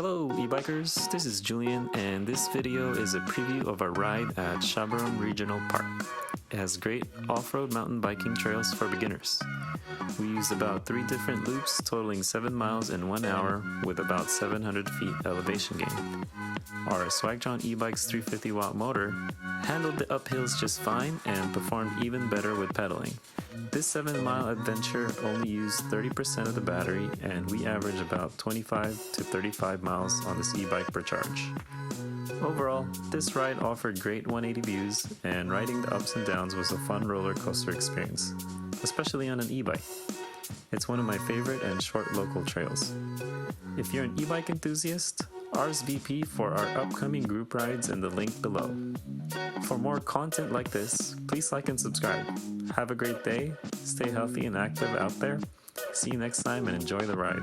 Hello e-bikers, this is Julian and this video is a preview of our ride at Schabarum Regional Park. It has great off-road mountain biking trails for beginners. We used about 3 different loops totaling 7 miles in 1 hour with about 700 feet elevation gain. Our Swagtron e-bike's 350 watt motor handled the uphills just fine and performed even better with pedaling. This 7-mile adventure only used 30% of the battery and we averaged about 25 to 35 miles on this e-bike per charge. Overall, this ride offered great 180 views and riding the ups and downs was a fun roller coaster experience, especially on an e-bike. It's one of my favorite and short local trails. If you're an e-bike enthusiast, RSVP for our upcoming group rides in the link below. For more content like this, please like and subscribe. Have a great day, stay healthy and active out there. See you next time and enjoy the ride.